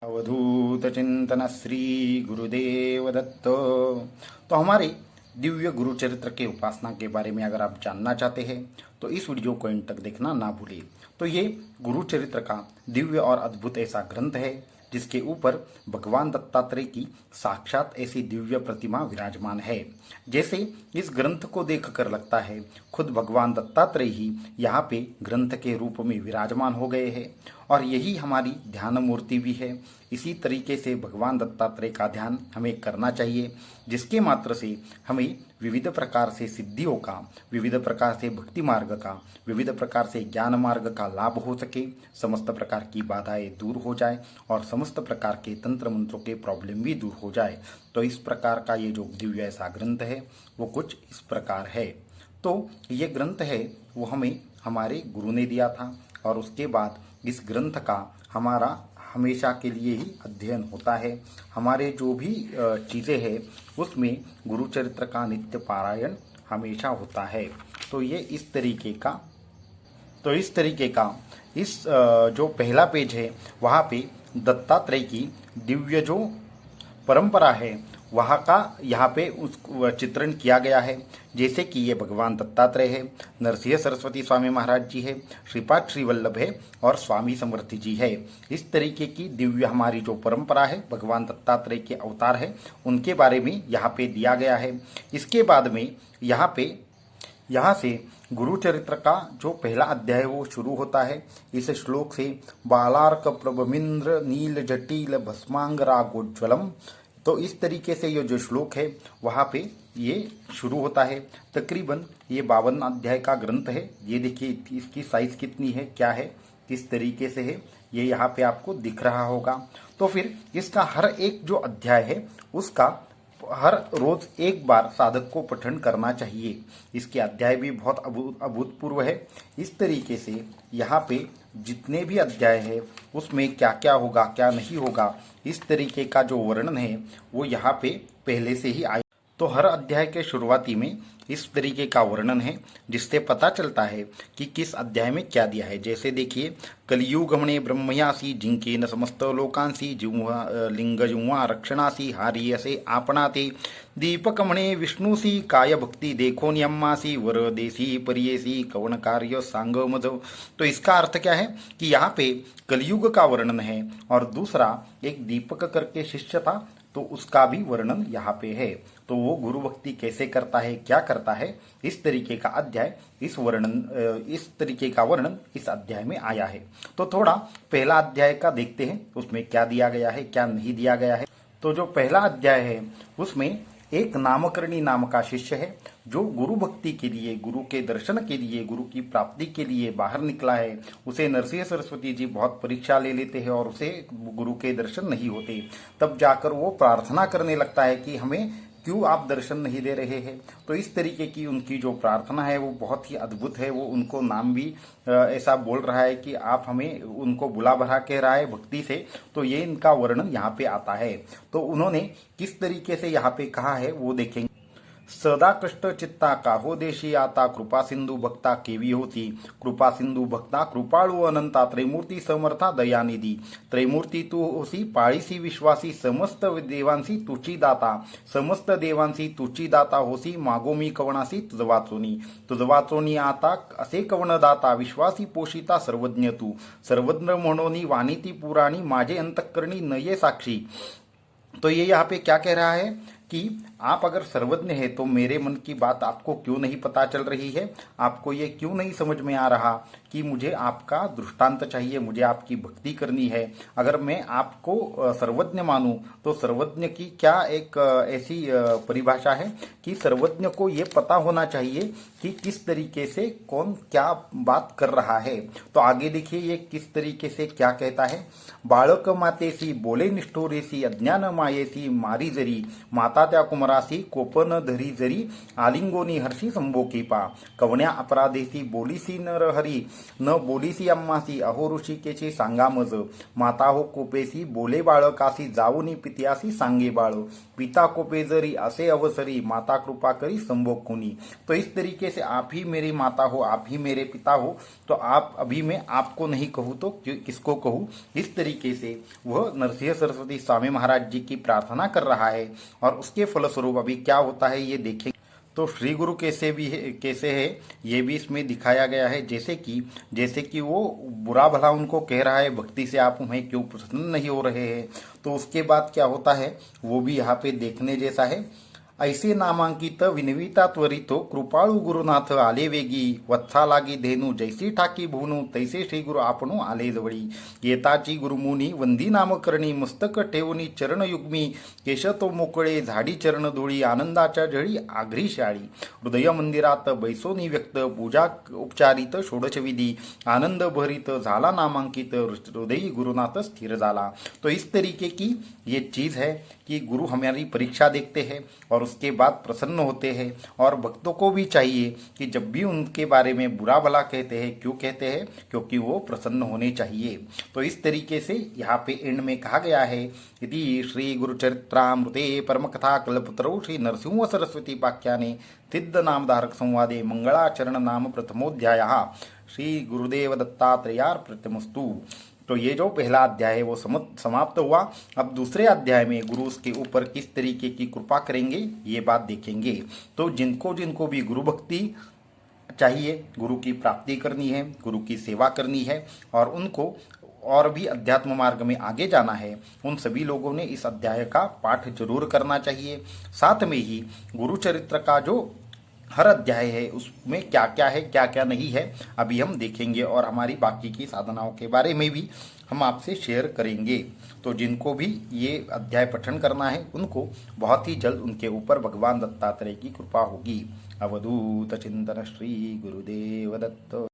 अवधूत चिंतन श्री गुरुदेव दत्त। तो हमारे दिव्य गुरु चरित्र के उपासना के बारे में अगर आप जानना चाहते हैं तो इस वीडियो को एंड तक देखना ना भूलिए। तो ये गुरु चरित्र का दिव्य और अद्भुत ऐसा ग्रंथ है जिसके ऊपर भगवान दत्तात्रेय की साक्षात ऐसी दिव्य प्रतिमा विराजमान है। जैसे इस ग्रंथ को देखकर लगता है खुद भगवान दत्तात्रेय ही यहाँ पे ग्रंथ के रूप में विराजमान हो गए हैं और यही हमारी ध्यान मूर्ति भी है। इसी तरीके से भगवान दत्तात्रेय का ध्यान हमें करना चाहिए, जिसके मात्र से हमें विविध प्रकार से सिद्धियों का, विविध प्रकार से भक्ति मार्ग का, विविध प्रकार से ज्ञान मार्ग का लाभ हो सके, समस्त प्रकार की बाधाएं दूर हो जाए और समस्त प्रकार के तंत्र मंत्रों के प्रॉब्लम भी दूर हो जाए। तो इस प्रकार का ये जो दिव्य ऐसा ग्रंथ है वो कुछ इस प्रकार है। तो ये ग्रंथ है वो हमें हमारे गुरु ने दिया था और उसके बाद इस ग्रंथ का हमारा हमेशा के लिए ही अध्ययन होता है। हमारे जो भी चीज़ें हैं उसमें गुरु चरित्र का नित्य पारायण हमेशा होता है। तो ये इस तरीके का इस जो पहला पेज है वहाँ पे दत्तात्रेय की दिव्य जो परंपरा है वहाँ का यहाँ पे उस चित्रण किया गया है। जैसे कि ये भगवान दत्तात्रेय है, नरसिंह सरस्वती स्वामी महाराज जी है, श्रीपाद श्री वल्लभ है और स्वामी समर्थी जी है। इस तरीके की दिव्य हमारी जो परंपरा है, भगवान दत्तात्रेय के अवतार है, उनके बारे में यहाँ पे दिया गया है। इसके बाद में यहाँ से गुरु चरित्र का जो पहला अध्याय है वो शुरू होता है इस श्लोक से, बालार्क प्रभमिंद्र नील जटिल भस्मांग रागोज्वलम। तो इस तरीके से ये जो श्लोक है वहाँ पे ये शुरू होता है। तकरीबन ये 52 अध्याय का ग्रंथ है। ये देखिए इसकी साइज कितनी है, क्या है, किस तरीके से है, ये यहाँ पे आपको दिख रहा होगा। तो फिर इसका हर एक जो अध्याय है उसका हर रोज एक बार साधक को पठन करना चाहिए। इसके अध्याय भी बहुत अभूतपूर्व है। इस तरीके से यहाँ पे जितने भी अध्याय है उसमें क्या क्या होगा क्या नहीं होगा, इस तरीके का जो वर्णन है वो यहाँ पे पहले से ही आया। तो हर अध्याय के शुरुआती में इस तरीके का वर्णन है जिससे पता चलता है कि किस अध्याय में क्या दिया है। जैसे देखिए, कलियुगमणे ब्रह्मयासी जिंके न समस्त लोकांसी जुआ लिंग जुआ रक्षणासी हारियसे आपणाते दीपकमणे विष्णुसी काय भक्ति देखो न्यम्मासी वर देसी परियेसी कवन कार्य सांग मज। तो इसका अर्थ क्या है कि यहाँ पे कलियुग का वर्णन है और दूसरा एक दीपक करके शिष्य था तो उसका भी वर्णन यहाँ पे है। तो वो गुरु भक्ति कैसे करता है, क्या करता है, इस तरीके का अध्याय इस तरीके का वर्णन इस अध्याय में आया है। तो थोड़ा पहला अध्याय का देखते हैं उसमें क्या दिया गया है क्या नहीं दिया गया है। तो जो पहला अध्याय है उसमें एक नामकर्णी नाम का शिष्य है जो गुरु भक्ति के लिए, गुरु के दर्शन के लिए, गुरु की प्राप्ति के लिए बाहर निकला है। उसे नरसिंह सरस्वती जी बहुत परीक्षा ले लेते हैं और उसे गुरु के दर्शन नहीं होते। तब जाकर वो प्रार्थना करने लगता है कि हमें क्यों आप दर्शन नहीं दे रहे हैं। तो इस तरीके की उनकी जो प्रार्थना है वो बहुत ही अद्भुत है। वो उनको नाम भी ऐसा बोल रहा है कि आप हमें, उनको बुला भरा कह रहा है भक्ति से। तो ये इनका वर्णन यहाँ पे आता है। तो उन्होंने किस तरीके से यहाँ पे कहा है वो देखेंगे। सदा कष्ट चित्ता का हो देशी आता कृपा सिंधु भक्ता केवी होती, कृपा सिंधु भक्ता कृपाळू अनंता त्रैमूर्ती समर्था दयानिधी, त्रैमूर्ती तू होसी पाळीसी विश्वासी समस्त देवांसी तुची दाता, समस्त देवांसी तुची दाता होसी मागोमी कवणासी तुझवाचोनी आता असे कवन दाता, विश्वासी पोषिता सर्वज्ञ तू, सर्वज्ञ म्हणोनी वाणीती पुराणी माझे अंतःकरणी नये साक्षी। तो ये यहाँ पे क्या कह रहा है कि आप अगर सर्वज्ञ है तो मेरे मन की बात आपको क्यों नहीं पता चल रही है, आपको ये क्यों नहीं समझ में आ रहा कि मुझे आपका दृष्टांत चाहिए, मुझे आपकी भक्ति करनी है। अगर मैं आपको सर्वज्ञ मानूं तो सर्वज्ञ की क्या एक ऐसी परिभाषा है कि सर्वज्ञ को ये पता होना चाहिए कि किस तरीके से कौन क्या बात कर रहा है। तो आगे देखिए ये किस तरीके से क्या कहता है। बाळक मातेसी बोले निष्ठोरेसी अज्ञान मायेसी मारी जरी माता त्या कुमारा रासी कोपन धरी जरी आलिंगोनी हर्षी संभोकीपा कवण्या अपराधेसी बोलीसी नर हरी न बोलीसी अम्मासी अहो ऋषिकेची सांगा मज माता हो कोपेसी बोले बाळकासी जाऊनी पित्यासी सांगे बाळ पिता कोपे जरी असे अवसरी माता कृपा करी संभोग कुनी। तो इस तरीके से आप ही मेरी माता हो, आप ही मेरे पिता हो, तो आप अभी मैं आपको नहीं कहूँ तो किसको कहूँ। इस तरीके से वह नरसिंह सरस्वती स्वामी महाराज जी की प्रार्थना कर रहा है और उसके फलस्वरूप अभी क्या होता है ये देखें। तो श्री गुरु कैसे है ये भी इसमें दिखाया गया है। जैसे कि वो बुरा भला उनको कह रहा है, भक्ति से आप हमें क्यों प्रसन्न नहीं हो रहे हैं। तो उसके बाद क्या होता है वो भी यहाँ पे देखने जैसा है। ऐसे नामांकित विनविता त्वरितो कृपाळू गुरुनाथ आले वेगी वत्सा लागी धेनु जैसी ठाकी भुवनु तैसे श्री गुरु आपणू आले जवळी येताची गुरुमुनी वंदी नामकरणी मस्तक ठेवणी चरणयुग्मी केश तो मोकळे झाडी चरण धुळी आनंदाच्या झळी आघ्री शाळी हृदय मंदिरात बैसोनी व्यक्त पूजा उपचारित षोडशविधी आनंद भरित झाला नामांकित हृदयी गुरुनाथ स्थिर झाला। तो इस तरीके की ये चीज है कि गुरु हमारी परीक्षा देखते हैं और उसके बाद प्रसन्न होते हैं। और भक्तों को भी चाहिए कि जब भी उनके बारे में बुरा भला कहते हैं, क्यों कहते हैं, क्योंकि वो प्रसन्न होने चाहिए। तो इस तरीके से यहाँ पे एंड में कहा गया है यदि श्री गुरुचरित्रामृते परम कथा कल्पतरौ श्री नरसिंह सरस्वती वाक्याने सिद्ध नामधारक संवादे मंगलाचरण नाम प्रथमोध्याय श्री गुरुदेव दत्तात्रेयार्पणमस्तु। तो ये जो पहला अध्याय है वो समाप्त हुआ। अब दूसरे अध्याय में गुरु उसके ऊपर किस तरीके की कृपा करेंगे ये बात देखेंगे। तो जिनको भी गुरु भक्ति चाहिए, गुरु की प्राप्ति करनी है, गुरु की सेवा करनी है और उनको और भी अध्यात्म मार्ग में आगे जाना है, उन सभी लोगों ने इस अध्याय का पाठ जरूर करना चाहिए। साथ में ही गुरु चरित्र का जो हर अध्याय है उसमें क्या क्या है क्या क्या नहीं है अभी हम देखेंगे और हमारी बाकी की साधनाओं के बारे में भी हम आपसे शेयर करेंगे। तो जिनको भी ये अध्याय पठन करना है उनको बहुत ही जल्द उनके ऊपर भगवान दत्तात्रेय की कृपा होगी। अवधूत चिंतन श्री गुरुदेव दत्त।